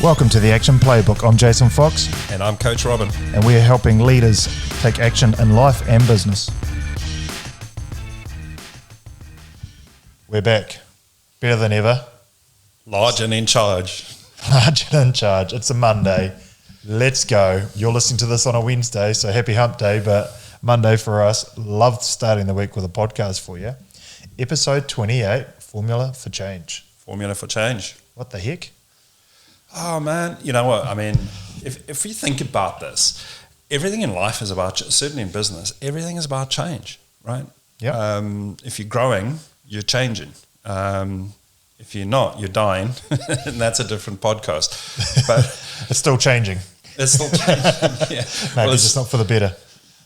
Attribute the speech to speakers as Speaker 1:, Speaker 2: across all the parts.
Speaker 1: Welcome to the Action Playbook. I'm Jason Fox.
Speaker 2: And I'm Coach Robin.
Speaker 1: And we're helping leaders take action in life and business. We're back. Better than ever.
Speaker 2: Large and in charge.
Speaker 1: Large and in charge. It's a Monday. Let's go. You're listening to this on a Wednesday, so happy hump day, but Monday for us. Love starting the week with a podcast for you. Episode 28, Formula for Change.
Speaker 2: Formula for Change.
Speaker 1: What the heck?
Speaker 2: Oh, man. You know what? I mean, if you think about this, everything in life is about, certainly in business, everything is about change, right?
Speaker 1: Yeah.
Speaker 2: If you're growing, you're changing. If you're not, you're dying. And that's a different podcast. But
Speaker 1: it's still changing.
Speaker 2: It's still changing, yeah.
Speaker 1: Maybe it's just not for the better.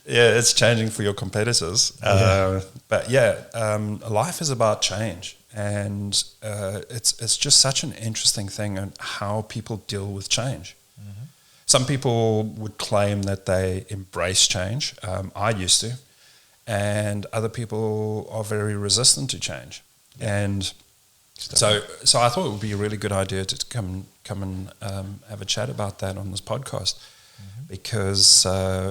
Speaker 2: Yeah, it's changing for your competitors. But life is about change. And it's just such an interesting thing on how people deal with change. Mm-hmm. Some people would claim that they embrace change. I used to. And other people are very resistant to change. Yeah. And so I thought it would be a really good idea to come and have a chat about that on this podcast. Mm-hmm. Because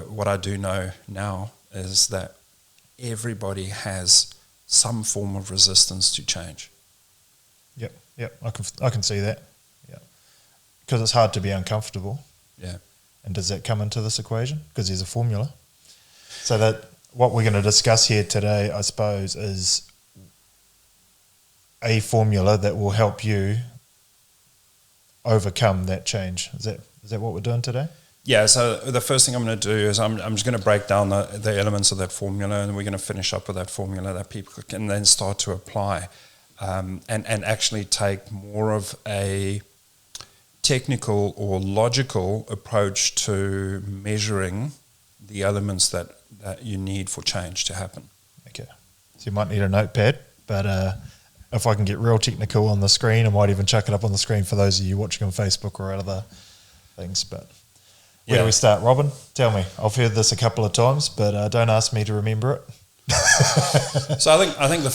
Speaker 2: what I do know now is that everybody has some form of resistance to change.
Speaker 1: Yep, I can see that. Yeah, because it's hard to be uncomfortable.
Speaker 2: Yeah,
Speaker 1: and does that come into this equation? Because there's a formula. So that what we're going to discuss here today, I suppose, is a formula that will help you overcome that change. Is that what we're doing today?
Speaker 2: Yeah, so the first thing I'm going to do is I'm just going to break down the elements of that formula, and we're going to finish up with that formula that people can then start to apply and actually take more of a technical or logical approach to measuring the elements that you need for change to happen.
Speaker 1: Okay, so you might need a notepad, but if I can get real technical on the screen, I might even chuck it up on the screen for those of you watching on Facebook or other things, but... Where do we start, Robin? Tell me. I've heard this a couple of times, but don't ask me to remember it.
Speaker 2: So I think the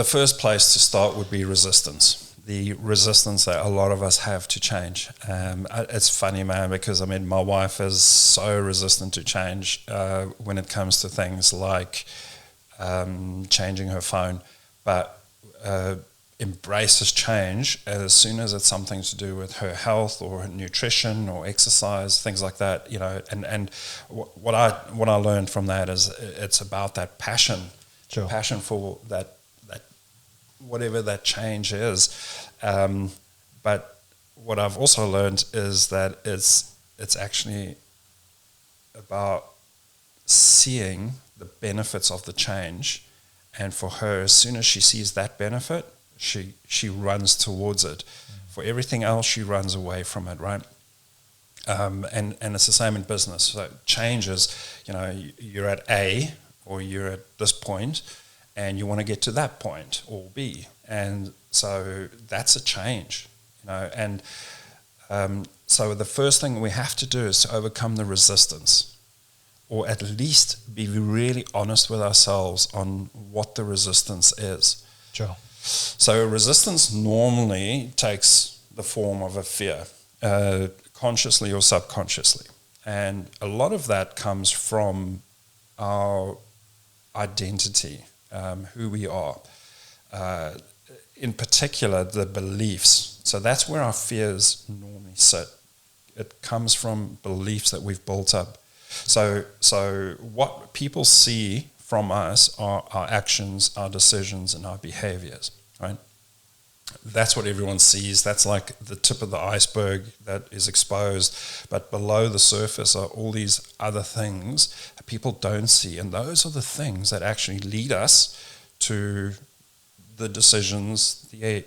Speaker 2: first place to start would be resistance. The resistance that a lot of us have to change. It's funny, man, because I mean my wife is so resistant to change when it comes to things like changing her phone, but embraces change as soon as it's something to do with her health or her nutrition or exercise, things like that, you know. And what I learned from that is it's about that passion,
Speaker 1: sure.
Speaker 2: Passion for that whatever that change is. But what I've also learned is that it's actually about seeing the benefits of the change, and for her, as soon as she sees that benefit, she runs towards it. For everything else, she runs away from it, right? And it's the same in business. So change is, you know, you're at A or you're at this point and you want to get to that point or B. And so that's a change, you know. And so the first thing we have to do is to overcome the resistance, or at least be really honest with ourselves on what the resistance is.
Speaker 1: Sure.
Speaker 2: So resistance normally takes the form of a fear, consciously or subconsciously. And a lot of that comes from our identity, who we are. In particular, the beliefs. So that's where our fears normally sit. It comes from beliefs that we've built up. So what people see from us are our actions, our decisions, and our behaviors, right? That's what everyone sees. That's like the tip of the iceberg that is exposed. But below the surface are all these other things that people don't see. And those are the things that actually lead us to the decisions, the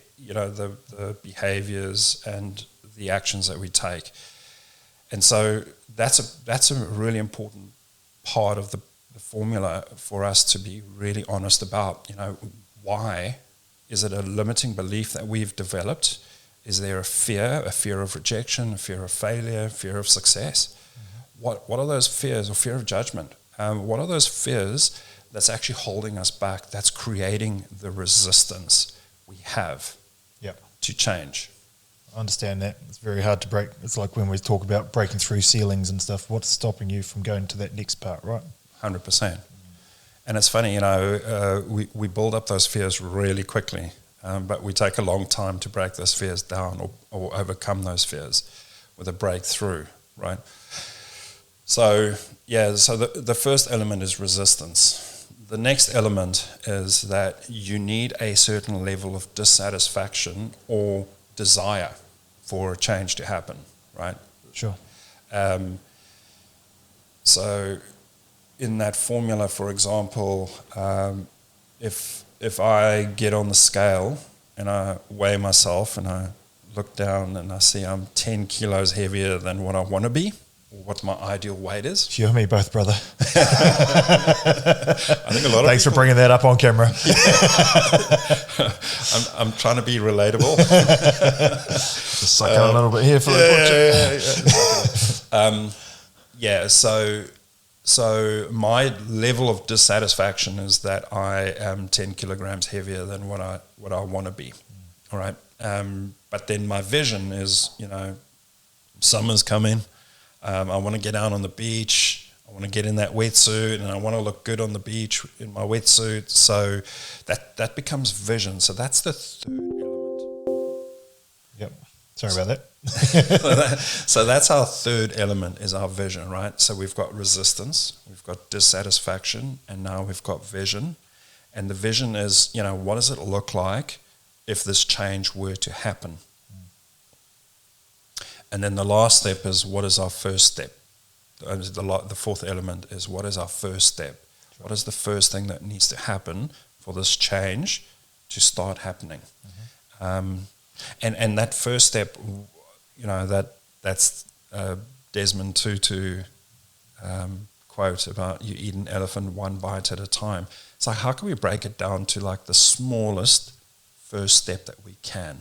Speaker 2: behaviors, and the actions that we take. And so that's a really important part of the formula for us to be really honest about. You know, why is it a limiting belief that we've developed? Is there a fear of rejection, a fear of failure, fear of success? Mm-hmm. What are those fears, or fear of judgment? What are those fears that's actually holding us back, that's creating the resistance we have to change?
Speaker 1: I understand that. It's very hard to break. It's like when we talk about breaking through ceilings and stuff. What's stopping you from going to that next part, right?
Speaker 2: 100%. And it's funny, we build up those fears really quickly, but we take a long time to break those fears down or overcome those fears with a breakthrough, right? So the first element is resistance. The next element is that you need a certain level of dissatisfaction or desire for a change to happen, right?
Speaker 1: Sure.
Speaker 2: So in that formula, for example, if I get on the scale and I weigh myself and I look down and I see I'm 10 kilos heavier than what I want to be, or what my ideal weight is.
Speaker 1: You and me both, brother.
Speaker 2: I think a lot of
Speaker 1: Thanks for bringing that up on camera.
Speaker 2: I'm trying to be relatable.
Speaker 1: Just suck out a little bit here for
Speaker 2: So my level of dissatisfaction is that I am 10 kilograms heavier than what I want to be. All right. But then my vision is, summer's coming. I want to get out on the beach. I want to get in that wetsuit and I want to look good on the beach in my wetsuit. So that becomes vision. So that's the third element.
Speaker 1: Yep. Sorry about that.
Speaker 2: So that's our third element is our vision, right? So we've got resistance, we've got dissatisfaction, and now we've got vision. And the vision is, what does it look like if this change were to happen? And then the last step is, what is our first step? The fourth element is, what is our first step? Sure. What is the first thing that needs to happen for this change to start happening? Mm-hmm. And that first step, that's Desmond Tutu quote about you eat an elephant one bite at a time. It's like, how can we break it down to like the smallest first step that we can?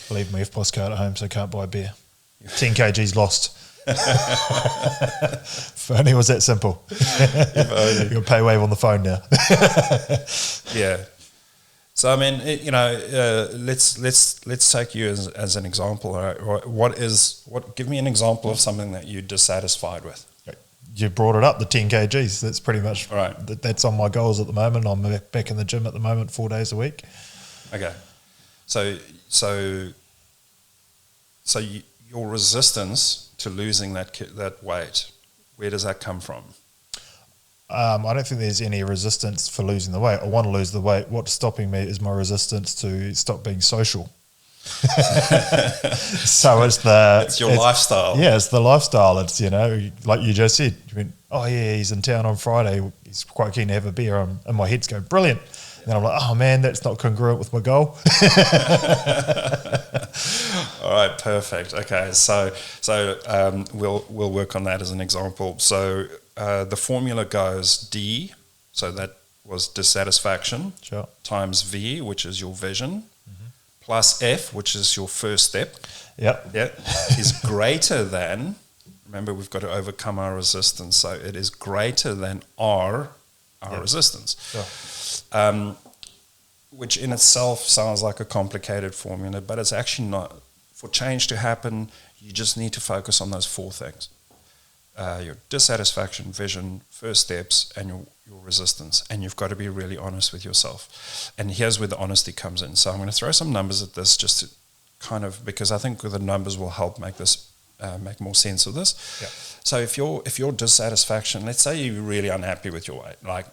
Speaker 1: Believe me, if postcard at home, so can't buy beer. 10 kgs lost. If only it was that simple. You can pay wave on the phone now.
Speaker 2: Yeah. So I mean, let's take you as an example. Right? Give me an example of something that you're dissatisfied with.
Speaker 1: You brought it up, the 10 kgs. That's pretty much
Speaker 2: right.
Speaker 1: That's on my goals at the moment. I'm back in the gym at the moment, 4 days a week.
Speaker 2: Okay. So your resistance to losing that weight, where does that come from?
Speaker 1: I don't think there's any resistance for losing the weight. I want to lose the weight. What's stopping me is my resistance to stop being social. So it's your
Speaker 2: lifestyle.
Speaker 1: Yeah, it's the lifestyle. It's, like you just said, he's in town on Friday. He's quite keen to have a beer. And my head's going, brilliant. And I'm like, oh man, that's not congruent with my goal.
Speaker 2: All right, perfect. Okay, so we'll work on that as an example. So the formula goes D, so that was dissatisfaction,
Speaker 1: sure,
Speaker 2: times V, which is your vision, plus F, which is your first step.
Speaker 1: Yep.
Speaker 2: Is greater than. Remember, we've got to overcome our resistance. So it is greater than our resistance.
Speaker 1: Sure.
Speaker 2: Which in itself sounds like a complicated formula, but it's actually not. For change to happen, you just need to focus on those four things. Your dissatisfaction, vision, first steps, and your resistance. And you've got to be really honest with yourself. And here's where the honesty comes in. So I'm going to throw some numbers at this just to kind of, because I think the numbers will help make this make more sense of this.
Speaker 1: Yep.
Speaker 2: So if your dissatisfaction, let's say you're really unhappy with your weight, like,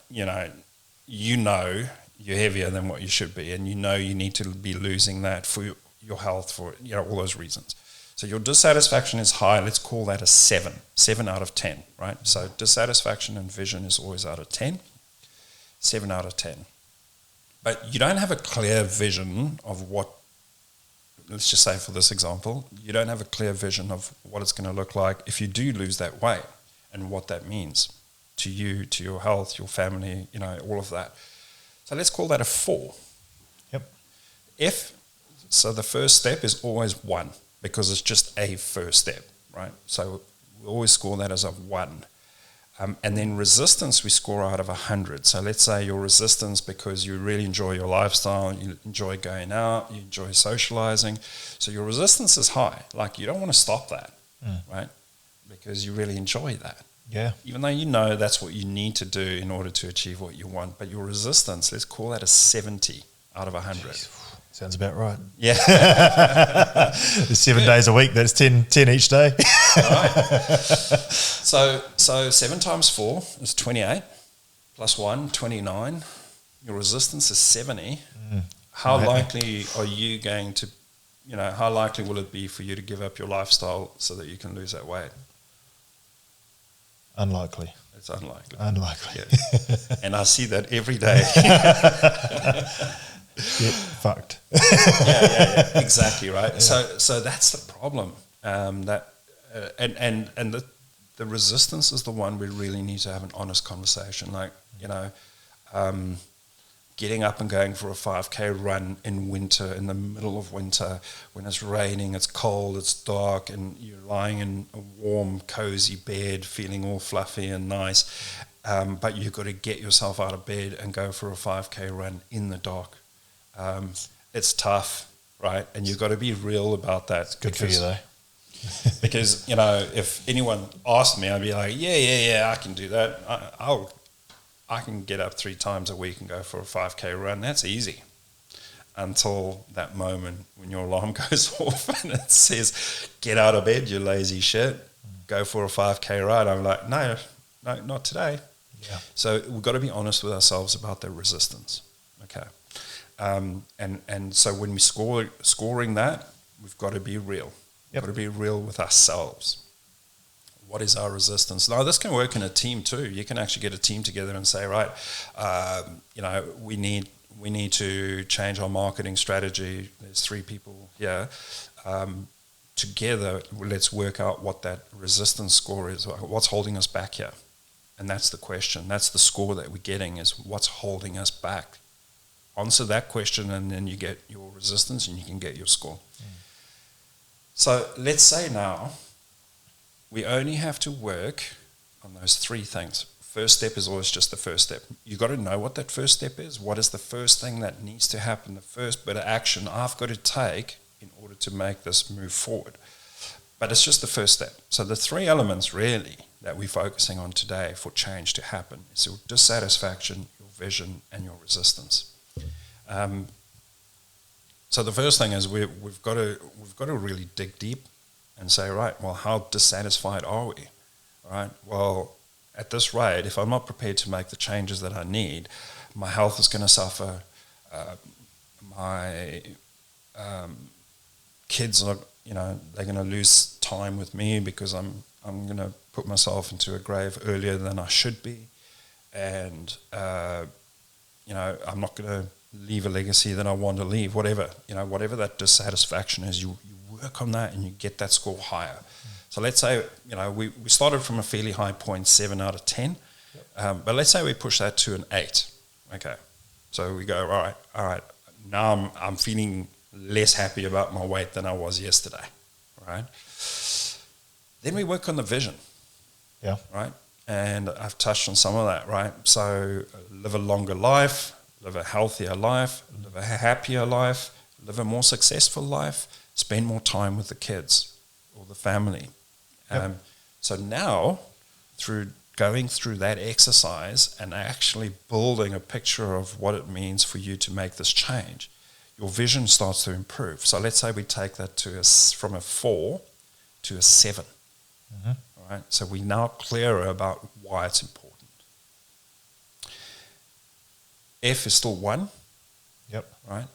Speaker 2: you're heavier than what you should be, and you need to be losing that for your health, for all those reasons. So your dissatisfaction is high. Let's call that a 7 out of 10, right? So dissatisfaction and vision is always out of 10, 7 out of 10. But you don't have a clear vision of what, let's just say for this example, you don't have a clear vision of what it's going to look like if you do lose that weight and what that means to you, to your health, your family, all of that. So let's call that a 4.
Speaker 1: Yep.
Speaker 2: So the first step is always 1 because it's just a first step, right? So we always score that as a 1. And then resistance, we score out of 100. So let's say your resistance because you really enjoy your lifestyle, you enjoy going out, you enjoy socializing. So your resistance is high. Like, you don't want to stop that, right? Because you really enjoy that.
Speaker 1: Yeah.
Speaker 2: Even though you know that's what you need to do in order to achieve what you want. But your resistance, let's call that a 70 out of 100.
Speaker 1: Jeez, sounds about right.
Speaker 2: Yeah.
Speaker 1: 7 days a week, that's 10 each day.
Speaker 2: Right. So 7 times 4 is 28, plus 1, 29. Your resistance is 70. How likely are you going to, how likely will it be for you to give up your lifestyle so that you can lose that weight?
Speaker 1: Unlikely.
Speaker 2: It's unlikely.
Speaker 1: Unlikely.
Speaker 2: Yeah. And I see that every day.
Speaker 1: Get fucked.
Speaker 2: Yeah. Exactly, right?
Speaker 1: Yeah.
Speaker 2: So that's the problem. And the resistance is the one we really need to have an honest conversation. Like, getting up and going for a 5K run in winter, in the middle of winter, when it's raining, it's cold, it's dark, and you're lying in a warm, cozy bed, feeling all fluffy and nice, but you've got to get yourself out of bed and go for a 5K run in the dark. It's tough, right? And you've got to be real about that. It's
Speaker 1: good for you, though.
Speaker 2: Because, if anyone asked me, I'd be like, yeah, I can do that. I can get up 3 times a week and go for a 5K run. That's easy. Until that moment when your alarm goes off and it says, get out of bed, you lazy shit. Go for a 5K ride. I'm like, no, not today.
Speaker 1: Yeah.
Speaker 2: So we've got to be honest with ourselves about the resistance. Okay. And so when we scoring that, we've got to be real. We've got to be real with ourselves. What is our resistance? Now, this can work in a team too. You can actually get a team together and say, right, we need to change our marketing strategy. There's 3 people here. Together, let's work out what that resistance score is. What's holding us back here? And that's the question. That's the score that we're getting, is what's holding us back. Answer that question, and then you get your resistance and you can get your score. So let's say now, we only have to work on those 3 things. First step is always just the first step. You've got to know what that first step is. What is the first thing that needs to happen, the first bit of action I've got to take in order to make this move forward? But it's just the first step. So the 3 elements really that we're focusing on today for change to happen is your dissatisfaction, your vision, and your resistance. So the first thing is we've got to really dig deep and say, right, well, how dissatisfied are we? Right? Well, at this rate, if I'm not prepared to make the changes that I need, my health is going to suffer. My kids are, they're going to lose time with me because I'm going to put myself into a grave earlier than I should be, and I'm not going to leave a legacy that I want to leave. Whatever that dissatisfaction is, you work on that and you get that score higher. So let's say, we started from a fairly high point, 7 out of 10. But let's say we push that to an 8. Okay. So we go, all right. Now I'm feeling less happy about my weight than I was yesterday. Right. Then we work on the vision.
Speaker 1: Yeah.
Speaker 2: Right. And I've touched on some of that, right? So live a longer life, live a healthier life, live a happier life, live a more successful life, spend more time with the kids or the family.
Speaker 1: Yep.
Speaker 2: So now, through going through that exercise and actually building a picture of what it means for you to make this change, your vision starts to improve. So let's say we take that from a 4 to a 7. Mm-hmm. Right? So we're now clearer about why it's important. F is still 1.
Speaker 1: Yep.
Speaker 2: Right?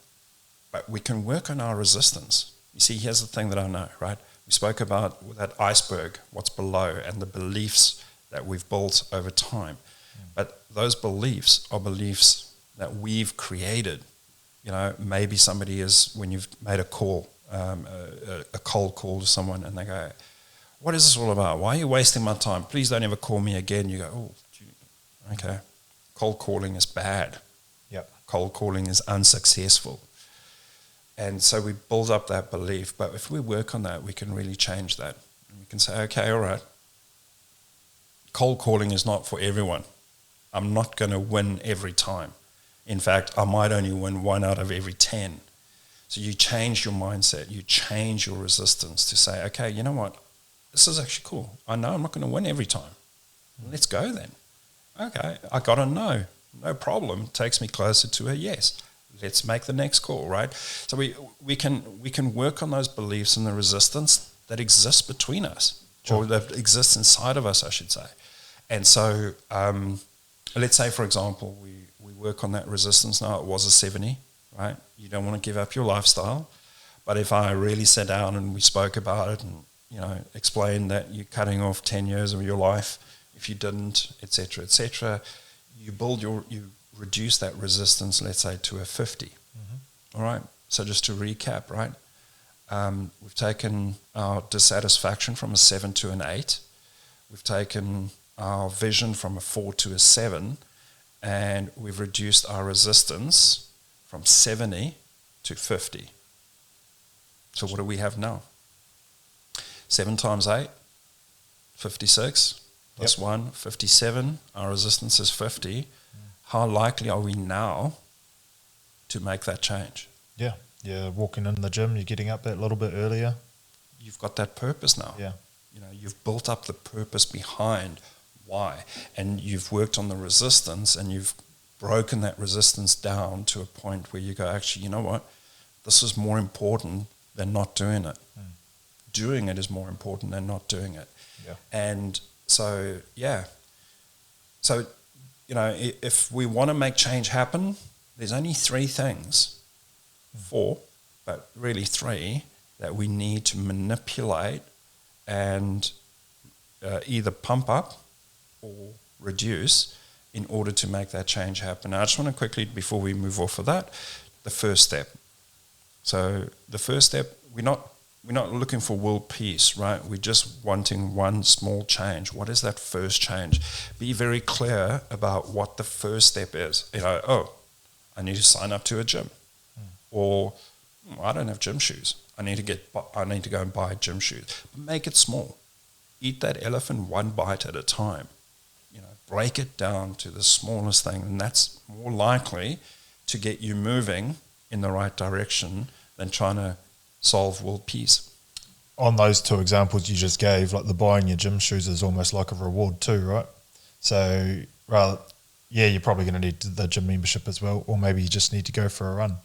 Speaker 2: But we can work on our resistance. You see, here's the thing that I know, right? We spoke about with that iceberg, what's below, and the beliefs that we've built over time. But those beliefs are beliefs that we've created. Maybe somebody is, when you've made a call, a cold call to someone, and they go, what is this all about? Why are you wasting my time? Please don't ever call me again. You go, oh, okay. Cold calling is bad.
Speaker 1: Yep.
Speaker 2: Cold calling is unsuccessful. And so we build up that belief. But if we work on that, we can really change that. And we can say, okay, all right, cold calling is not for everyone. I'm not going to win every time. In fact, I might only win 1 out of every 10. So you change your mindset, you change your resistance to say, okay, you know what? This is actually cool. I know I'm not going to win every time. Let's go then. Okay, I got a no. No problem. Takes me closer to a yes. Let's make the next call, right? So we can work on those beliefs and the resistance that exists between us, or that exists inside of us, I should say. And so let's say, for example, we work on that resistance now. It was a 70, right? You don't want to give up your lifestyle. But if I really sat down and we spoke about it and, explained that you're cutting off 10 years of your life if you didn't, et cetera, you reduce that resistance, let's say, to a 50. Mm-hmm. All right? So just to recap, right? We've taken our dissatisfaction from a 7 to an 8. We've taken our vision from a 4 to a 7. And we've reduced our resistance from 70 to 50. So what do we have now? 7 times 8, 56, plus 1, 57. Our resistance is 50. How likely are we now to make that change?
Speaker 1: Yeah. You're walking in the gym, you're getting up that little bit earlier.
Speaker 2: You've got that purpose now.
Speaker 1: Yeah.
Speaker 2: You've built up the purpose behind why, and you've worked on the resistance, and you've broken that resistance down to a point where you go, actually, you know what? This is more important than not doing it. Doing it is more important than not doing it.
Speaker 1: Yeah.
Speaker 2: And so, if we want to make change happen, there's only 3 things, 4, but really 3, that we need to manipulate and either pump up or reduce in order to make that change happen. Now, I just want to quickly, before we move off of that, the first step. So the first step, we're not looking for world peace, right? We're just wanting one small change. What is that first change? Be very clear about what the first step is. I need to sign up to a gym. Or I don't have gym shoes. I need to go and buy gym shoes. Make it small. Eat that elephant one bite at a time. Break it down to the smallest thing, and that's more likely to get you moving in the right direction than trying to solve world peace.
Speaker 1: On those 2 examples you just gave, like the buying your gym shoes is almost like a reward too, right? So you're probably going to need the gym membership as well, or maybe you just need to go for a run.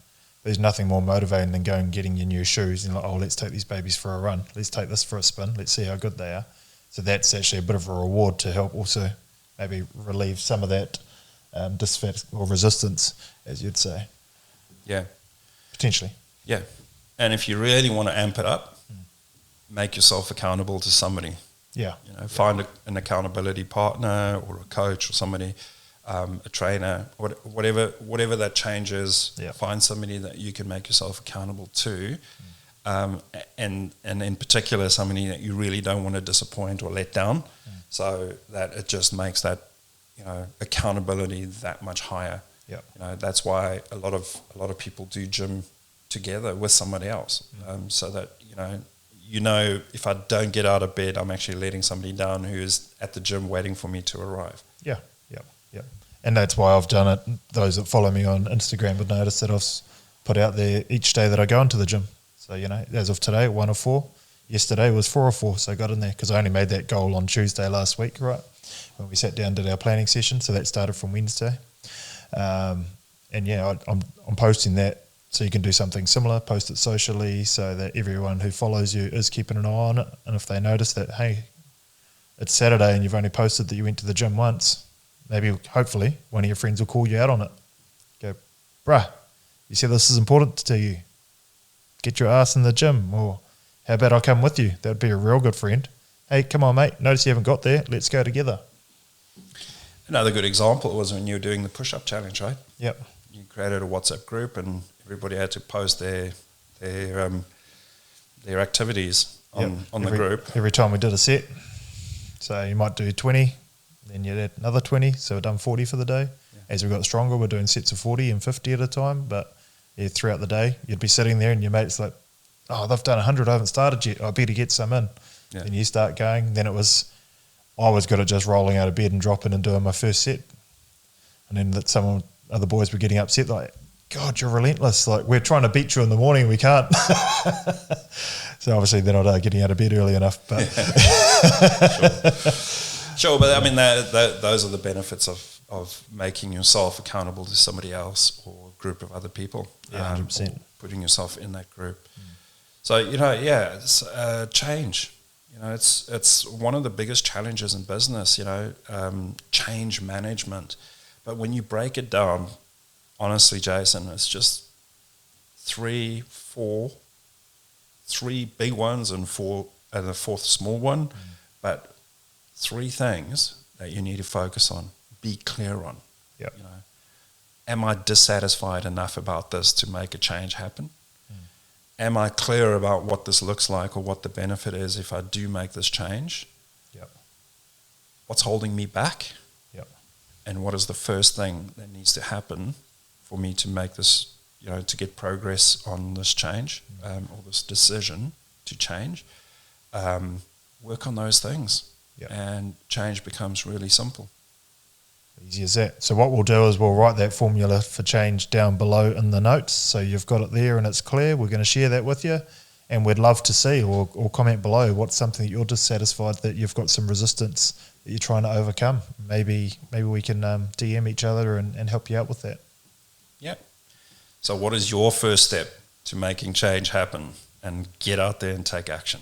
Speaker 1: There's nothing more motivating than going and getting your new shoes and let's take these babies for a run. Let's take this for a spin. Let's see how good they are. So that's actually a bit of a reward to help also maybe relieve some of that or resistance, as you'd say.
Speaker 2: Yeah.
Speaker 1: Potentially.
Speaker 2: Yeah. And if you really want to amp it up, make yourself accountable to somebody.
Speaker 1: Yeah.
Speaker 2: Find an accountability partner or a coach or somebody, a trainer, whatever that change is.
Speaker 1: Yeah.
Speaker 2: Find somebody that you can make yourself accountable to, and in particular somebody that you really don't want to disappoint or let down, so that it just makes that accountability that much higher.
Speaker 1: Yeah.
Speaker 2: That's why a lot of people do gym together with somebody else, so that if I don't get out of bed, I'm actually letting somebody down who is at the gym waiting for me to arrive.
Speaker 1: Yeah. And that's why I've done it. Those that follow me on Instagram would notice that I've put out there each day that I go into the gym. So, as of today, 1 of 4. Yesterday was 4 of 4, so I got in there because I only made that goal on Tuesday last week, right, when we sat down and did our planning session. So that started from Wednesday. I'm posting that so you can do something similar, post it socially so that everyone who follows you is keeping an eye on it. And if they notice that, hey, it's Saturday and you've only posted that you went to the gym once, hopefully, one of your friends will call you out on it. Go, bruh, you said this is important to you. Get your ass in the gym. Or how about I come with you? That would be a real good friend. Hey, come on, mate. Notice you haven't got there. Let's go together.
Speaker 2: Another good example was when you were doing the push-up challenge, right?
Speaker 1: Yep.
Speaker 2: You created a WhatsApp group and everybody had to post their activities on the group.
Speaker 1: Every time we did a set. So you might do 20, then you'd add another 20, so we've done 40 for the day. Yeah. As we got stronger, we're doing sets of 40 and 50 at a time, but throughout the day, you'd be sitting there and your mate's like, oh, they've done 100, I haven't started yet, I better get some in. Yeah. Then you start going, then it was, I was good at just rolling out of bed and dropping and doing my first set. And then other boys were getting upset, like, God, you're relentless. Like, we're trying to beat you in the morning, we can't. So obviously they're not getting out of bed early enough. But
Speaker 2: Sure, but I mean, those are the benefits of making yourself accountable to somebody else or a group of other people.
Speaker 1: Yeah, 100%.
Speaker 2: Or putting yourself in that group. So, it's change. It's one of the biggest challenges in business, change management. But when you break it down, honestly, Jason, it's just three big ones and a fourth small one, but 3 things that you need to focus on, be clear on.
Speaker 1: Yep.
Speaker 2: Am I dissatisfied enough about this to make a change happen? Am I clear about what this looks like or what the benefit is if I do make this change?
Speaker 1: Yep.
Speaker 2: What's holding me back?
Speaker 1: Yep.
Speaker 2: And what is the first thing that needs to happen for me to make this, to get progress on this change or this decision to change? Work on those things.
Speaker 1: Yep.
Speaker 2: And change becomes really simple.
Speaker 1: Easy as that. So what we'll do is we'll write that formula for change down below in the notes, so you've got it there and it's clear. We're going to share that with you, and we'd love to see or comment below what's something that you're dissatisfied, that you've got some resistance that you're trying to overcome. Maybe we can DM each other and help you out with that.
Speaker 2: Yep. So what is your first step to making change happen? And get out there and take action.